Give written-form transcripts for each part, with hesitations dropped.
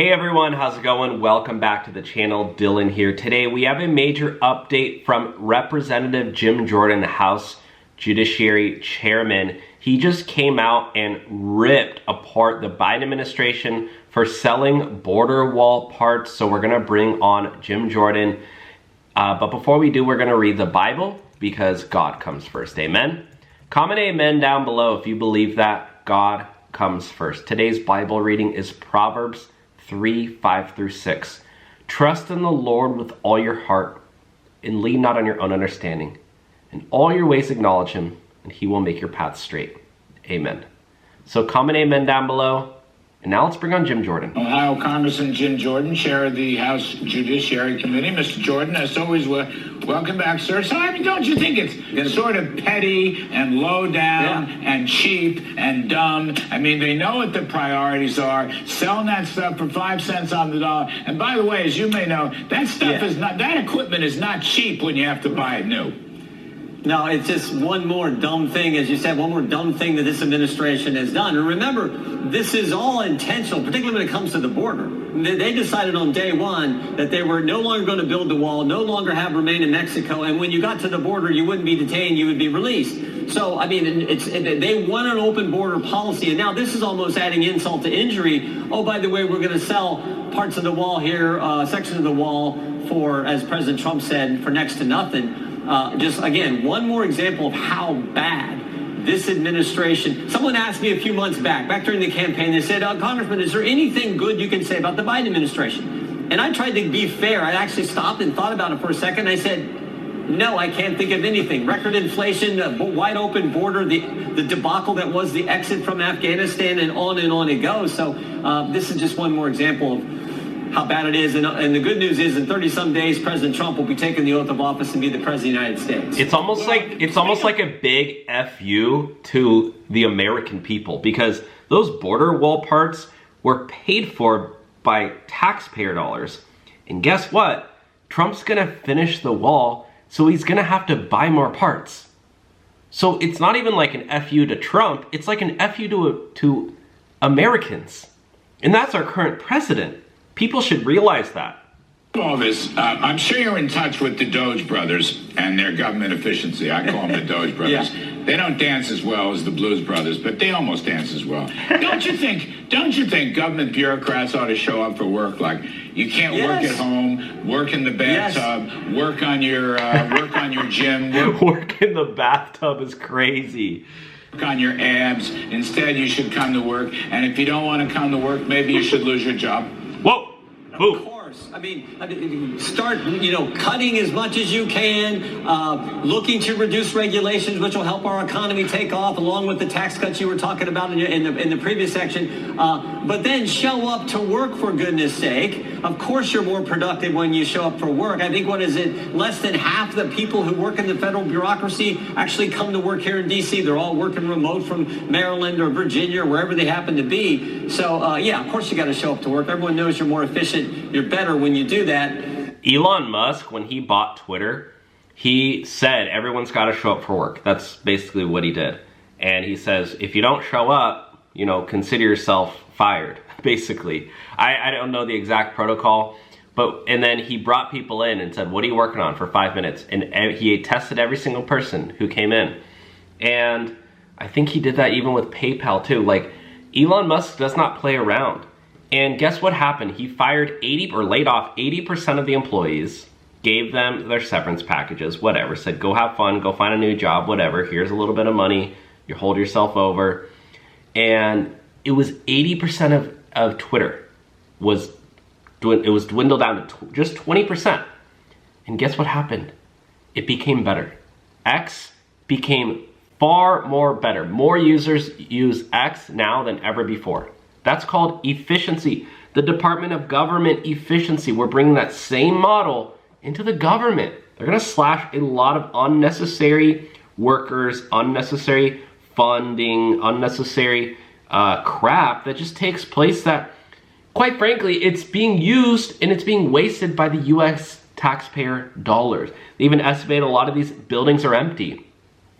Hey everyone, how's it going? Welcome back to the channel. Dylan here. Today we have a major update from Representative Jim Jordan, House Judiciary Chairman. He just came out and ripped apart the Biden administration for selling border wall parts. So we're gonna bring on Jim Jordan. But before we do, we're gonna read the Bible because God comes first. Amen. Comment amen down below if you believe that God comes first. Today's Bible reading is Proverbs 3:5-6. Trust in the Lord with all your heart and lean not on your own understanding. In all your ways acknowledge him and he will make your path straight. Amen. So comment amen down below. And now let's bring on Jim Jordan. Ohio Congressman Jim Jordan, Chair of the House Judiciary Committee. Mr. Jordan, as always, welcome back, sir. So, I mean, don't you think it's sort of petty and low down and cheap and dumb? I mean, they know what the priorities are. Selling that stuff for 5 cents on the dollar. And by the way, as you may know, that stuff is not, that equipment is not cheap when you have to buy it new. No, it's just one more dumb thing, as you said, one more dumb thing that this administration has done. And remember, this is all intentional, particularly when it comes to the border. They decided on day one that they were no longer going to build the wall, no longer have remain in Mexico, and when you got to the border, you wouldn't be detained, you would be released. So, I mean, they want an open border policy, and now this is almost adding insult to injury. Oh, by the way, we're going to sell parts of the wall here, section of the wall for, as President Trump said, for next to nothing. Just, again, one more example of how bad this administration... Someone asked me a few months back during the campaign, they said, Congressman, is there anything good you can say about the Biden administration? And I tried to be fair. I actually stopped and thought about it for a second. I said, no, I can't think of anything. Record inflation, wide open border, the debacle that was the exit from Afghanistan, and on it goes. So this is just one more example of how bad it is. And the good news is in 30-some days, President Trump will be taking the oath of office and be the President of the United States. It's almost like a big FU to the American people, because those border wall parts were paid for by taxpayer dollars. And guess what? Trump's gonna finish the wall, so he's gonna have to buy more parts. So it's not even like an FU to Trump, it's like an FU to Americans. And that's our current president. People should realize that. All this, I'm sure you're in touch with the Doge brothers and their government efficiency. I call them the Doge brothers. Yeah. They don't dance as well as the Blues brothers, but they almost dance as well. Don't you think government bureaucrats ought to show up for work? Like, you can't work at home, work in the bathtub, work on your gym. Work in the bathtub is crazy. Work on your abs. Instead, you should come to work. And if you don't want to come to work, maybe you should lose your job. Whoa! Who? Of course. I mean, start, cutting as much as you can, looking to reduce regulations, which will help our economy take off, along with the tax cuts you were talking about in the previous section. But then show up to work, for goodness sake. Of course, you're more productive when you show up for work. I think, less than half the people who work in the federal bureaucracy actually come to work here in D.C. They're all working remote from Maryland or Virginia or wherever they happen to be. So, yeah, of course you got to show up to work. Everyone knows you're more efficient, you're better when you do that. Elon Musk, when he bought Twitter, he said everyone's got to show up for work. That's basically what he did. And he says, if you don't show up, consider yourself fired, basically. I don't know the exact protocol, and then he brought people in and said, what are you working on, for 5 minutes? And he tested every single person who came in. And I think he did that even with PayPal too. Like, Elon Musk does not play around. And guess what happened? He fired laid off 80% of the employees, gave them their severance packages, whatever, said go have fun, go find a new job, whatever, here's a little bit of money, you hold yourself over. And it was 80% of Twitter was dwindled down to just 20%. And guess what happened? It became better. X became far more better. More users use X now than ever before. That's called efficiency. The Department of Government efficiency. We're bringing that same model into the government. They're gonna slash a lot of unnecessary workers, unnecessary funding, unnecessary crap that just takes place that, quite frankly, it's being used and it's being wasted by the US taxpayer dollars. They even estimate a lot of these buildings are empty.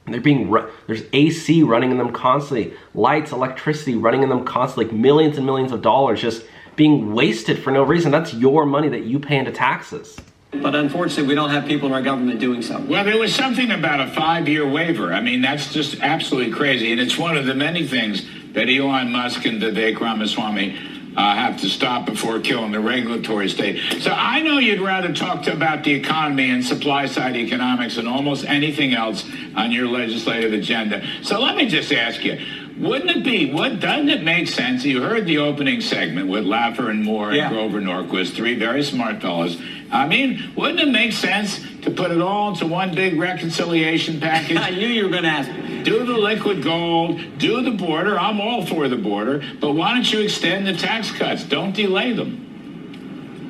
There's AC running in them constantly, lights, electricity running in them constantly, like millions and millions of dollars just being wasted for no reason. That's your money that you pay into taxes. But unfortunately, we don't have people in our government doing so. Well, there was something about a 5-year waiver. I mean, that's just absolutely crazy. And it's one of the many things that Elon Musk and Vivek Ramaswamy have to stop before killing the regulatory state. So I know you'd rather talk about the economy and supply side economics and almost anything else on your legislative agenda. So let me just ask you, doesn't it make sense? You heard the opening segment with Laffer and Moore and Grover Norquist, 3 very smart fellows. I mean, wouldn't it make sense to put it all into one big reconciliation package? I knew you were going to ask me. Do the liquid gold, do the border. I'm all for the border, but why don't you extend the tax cuts? Don't delay them.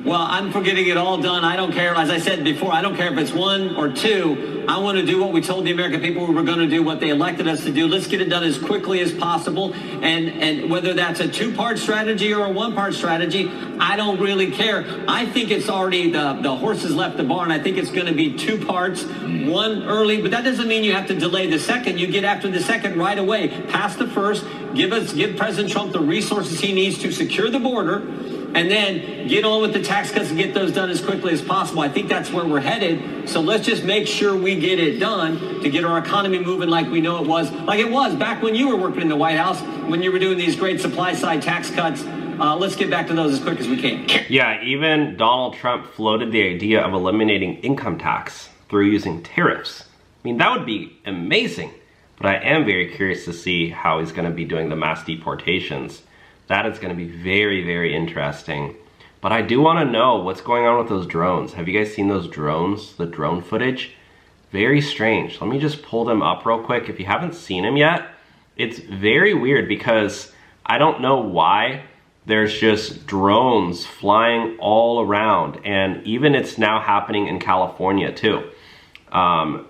Well, I'm for getting it all done. I don't care. As I said before, I don't care if it's 1 or 2. I want to do what we told the American people we were going to do, what they elected us to do. Let's get it done as quickly as possible. And whether that's a 2-part strategy or a 1-part strategy, I don't really care. I think it's already the horses left the barn. I think it's going to be 2 parts, 1 early, but that doesn't mean you have to delay the second. You get after the second right away. Pass the first. Give President Trump the resources he needs to secure the border. And then get on with the tax cuts and get those done as quickly as possible. I think that's where we're headed. So let's just make sure we get it done to get our economy moving like we know it was back when you were working in the White House, when you were doing these great supply side tax cuts. Let's get back to those as quick as we can. Yeah, even Donald Trump floated the idea of eliminating income tax through using tariffs. I mean, that would be amazing. But I am very curious to see how he's going to be doing the mass deportations. That is going to be very, very interesting. But I do want to know what's going on with those drones. Have you guys seen those drones, the drone footage? Very strange. Let me just pull them up real quick. If you haven't seen them yet, it's very weird because I don't know why there's just drones flying all around. And even it's now happening in California too. Yeah,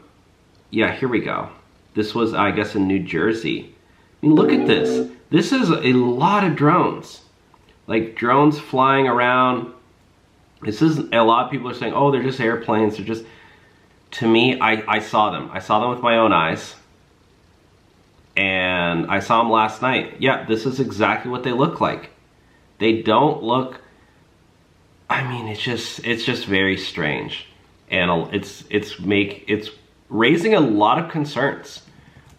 here we go. This was, I guess, in New Jersey. I mean, look at this. This is a lot of drones, like drones flying around. This is a lot of people are saying, oh, they're just airplanes. They're just, to me, I saw them. I saw them with my own eyes. And I saw them last night. Yeah, this is exactly what they look like. They don't look, I mean, it's just very strange. And it's raising a lot of concerns.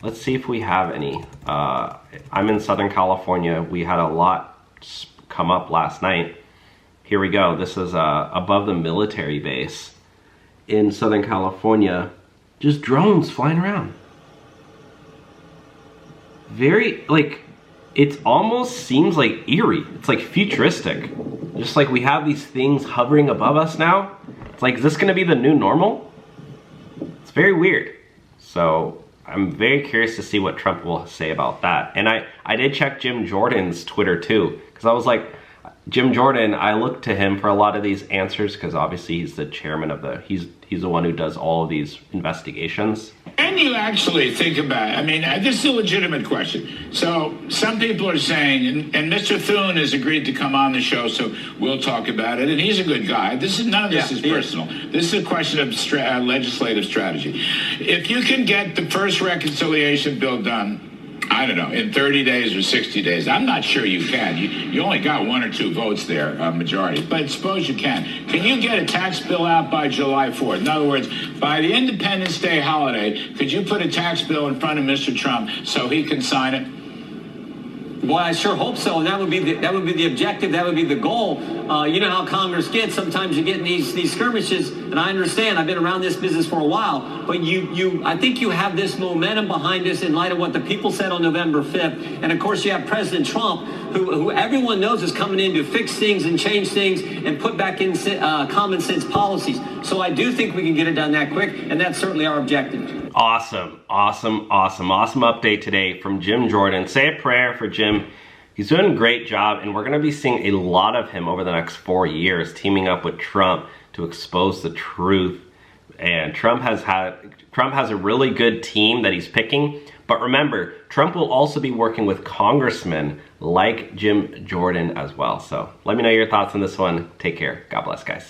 Let's see if we have any. I'm in Southern California. We had a lot come up last night. Here we go. This is above the military base in Southern California. Just drones flying around. Very, like, it almost seems like eerie. It's like futuristic. Just like we have these things hovering above us now. It's like, is this gonna be the new normal? It's very weird. So I'm very curious to see what Trump will say about that. And I did check Jim Jordan's Twitter too, because I was like, Jim Jordan, I look to him for a lot of these answers because obviously he's the chairman of he's the one who does all of these investigations. And you actually think about it. I mean, this is a legitimate question. So some people are saying, and Mr. Thune has agreed to come on the show, so we'll talk about it. And he's a good guy. None of this is personal. This is a question of legislative strategy. If you can get the first reconciliation bill done, I don't know, in 30 days or 60 days. I'm not sure you can. You only got 1 or 2 votes there, majority. But suppose you can. Can you get a tax bill out by July 4th? In other words, by the Independence Day holiday, could you put a tax bill in front of Mr. Trump so he can sign it? Well, I sure hope so, and that would be the objective. That would be the goal. You know how Congress gets. Sometimes you get in these skirmishes, and I understand. I've been around this business for a while, but I think you have this momentum behind us in light of what the people said on November 5th, and of course you have President Trump, who everyone knows is coming in to fix things and change things and put back in common sense policies. So I do think we can get it done that quick, and that's certainly our objective. Awesome update today from Jim Jordan. Say a prayer for Jim. He's doing a great job, and we're going to be seeing a lot of him over the next 4 years, teaming up with Trump to expose the truth. And Trump has a really good team that he's picking. But remember, Trump will also be working with congressmen like Jim Jordan as well. So let me know your thoughts on this one. Take care. God bless, guys.